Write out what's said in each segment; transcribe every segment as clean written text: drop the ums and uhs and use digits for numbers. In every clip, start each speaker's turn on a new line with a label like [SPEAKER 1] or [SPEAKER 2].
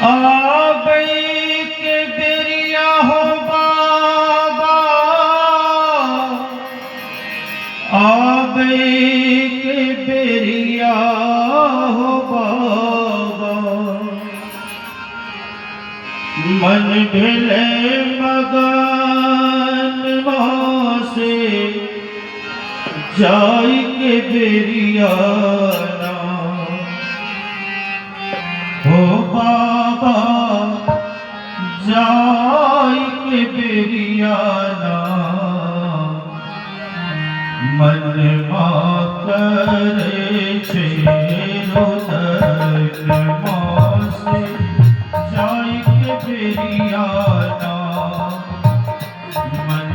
[SPEAKER 1] आबई के बेरिया हो बाबा, आबई के बेरिया हो बाबा। मन ढले मगन से जाई के बेरिया हो बाबा, जाई के बेरियाना। मन करे छे रोदन से जाई के बेरियाना। मन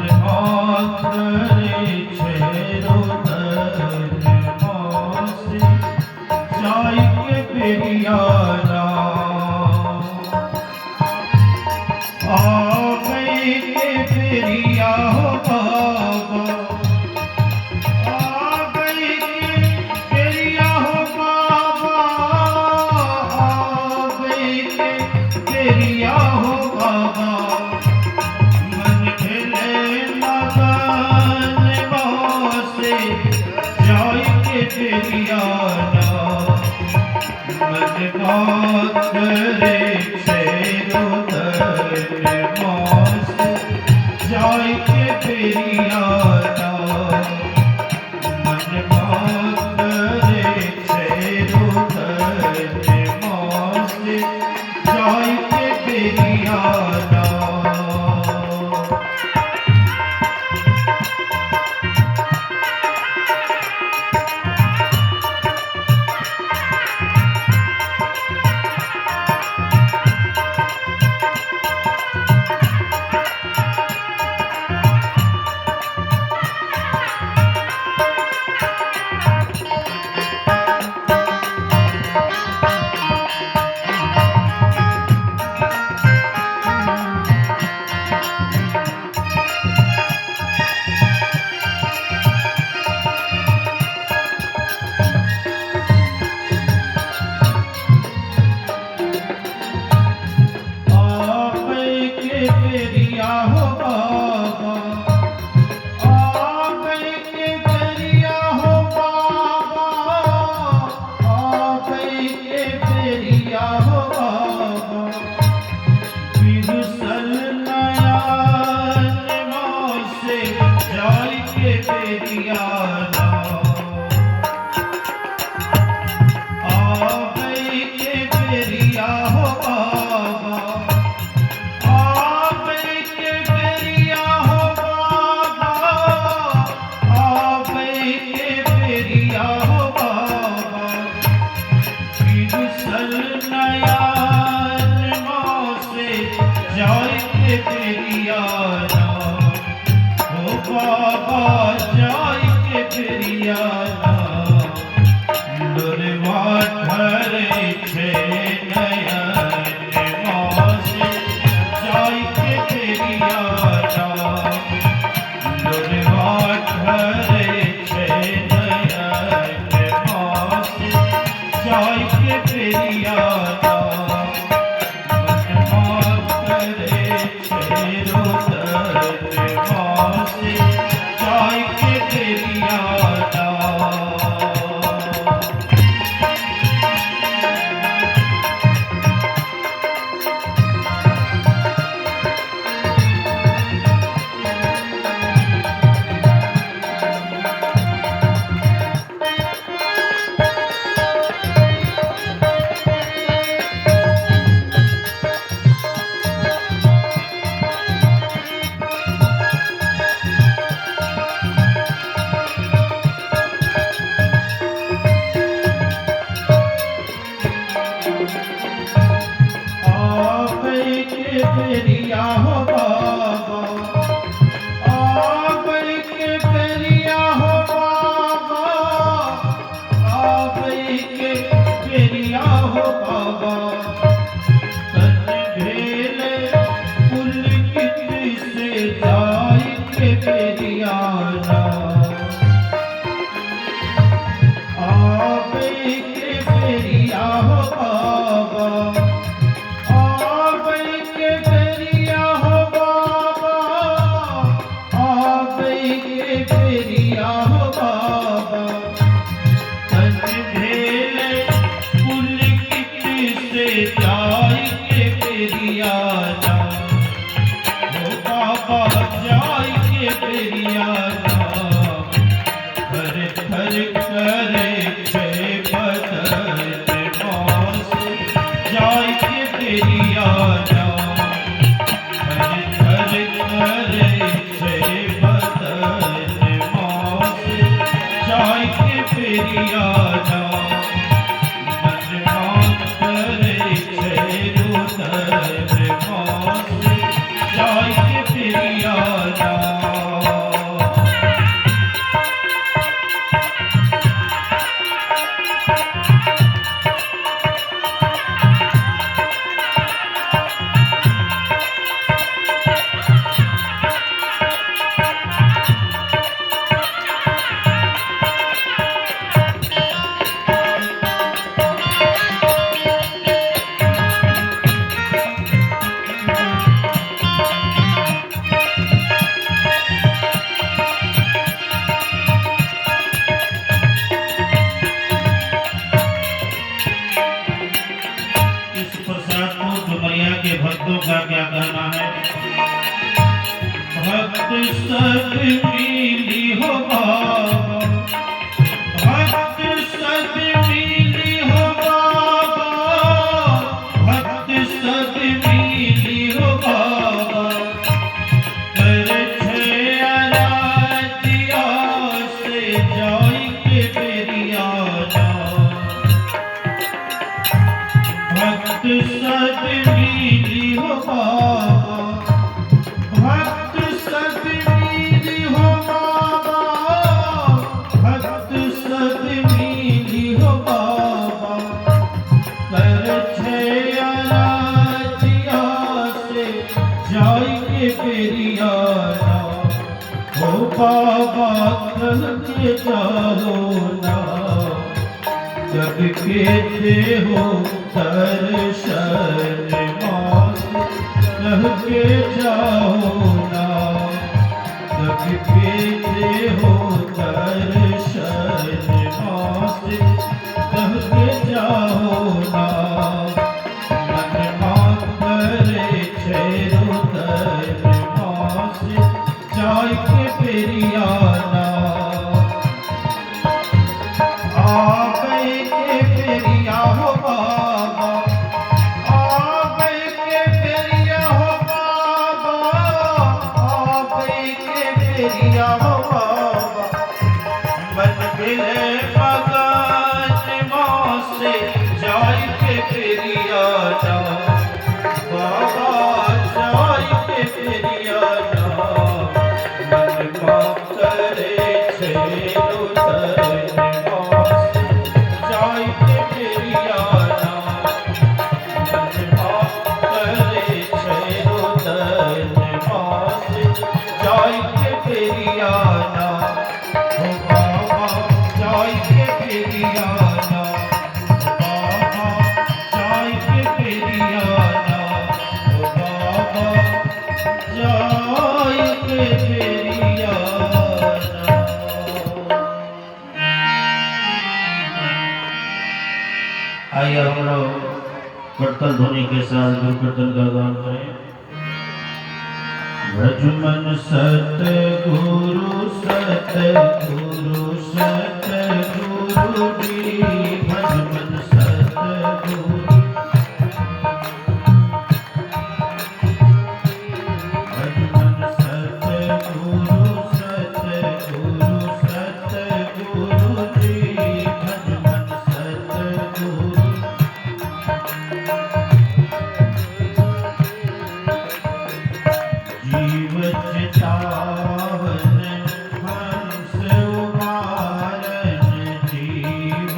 [SPEAKER 1] करे छे रोदन से जाई के बेरियाना। आबई के बेरिया हो बाबा, आबई के बेरिया हो बाबा, आबई के बेरिया हो बाबा। मन ढले मगन से जाई के बेरियाना। मन करे छे रोदन से जाई के बेरियाना। मन करे छे रोदन से जाई के बेरियाना। बेरिया हो बाबा, आबई के बेरिया हो बाबा, आबई के बेरिया हो बाबा। बिरसल नयन से जाई के बेरियाना। आबई के बेरिया हो बाबा, जाई के बेरियाना। हो बाबा जाई के बेरियाना। लोरवा धरे छे नयन से जाई के बेरियाना। लोरवा धरे छे नयन से जाई के बेरियाना। जाई के बेरियाना। आबई के बेरिया हो बाबा, आबई के बेरिया हो बाबा, आबई के बेरिया हो बाबा। तन ढेले पुलकित से जाई के बेरियाना। आबई के बेरिया हो बाबा, से जाएंगे पेरिया जा, ओ बाबा जाएंगे पेरिया जा, थर थर करे छे बदन मास, जाएंगे पेरिया जा, थर थर करे छे बदन मास, जाएंगे पेरिया जा, के भक्तों का क्या कहना है? भक्त सब मिली हो बाबा, भक्त सब मिली हो बाबा, भक्त सब मिली हो बाबा, कर छे अराजिया से जाएंगे पेरिया जा, भक्त सब मिली हो बाबा, भक्त सब मिली हो बाबा, भक्त सब मिली हो बाबा, कर छे अराजिया से जाएंगे पेरिया जा, हो बाबा कल के जाओ ना, जग के हो दर्शन मास, कह के जाओ ना, जग के हो दर्शन मास, कह के जाओ ना, मन मारे छेरो दर मास, जाय के पेरिया ना, पेरिया हो बाबा, आवे के पेरिया हो बाबा, आवे के पेरिया हो बाबा, मन मिले भगत मासे, जाय के पेरिया जा, बाबा जाय के पेरिया जा, मन करे छे उतर आइए हम लोग कीर्तन ध्वनि के साथ गुरु कीर्तन का गान करें। भज मन सतगुरु सतगुरु सतगुरु जी, भज मन सतगुरु, भज मन सतगुरु सतगुरु सतगुरु जी, भज मन सतगुरु, जीव चितावन हंस उमारन, जीव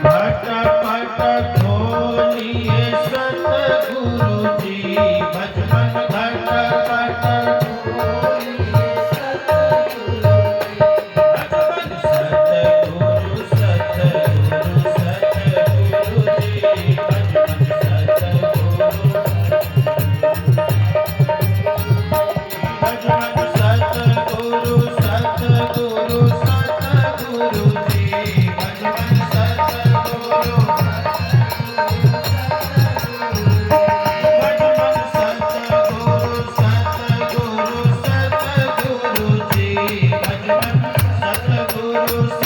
[SPEAKER 2] भट
[SPEAKER 1] सतगुरु सतगुरु जी भजमन सतगुरु भजमन सतगुरु सतगुरु सतगुरु जी भजमन सतगुरु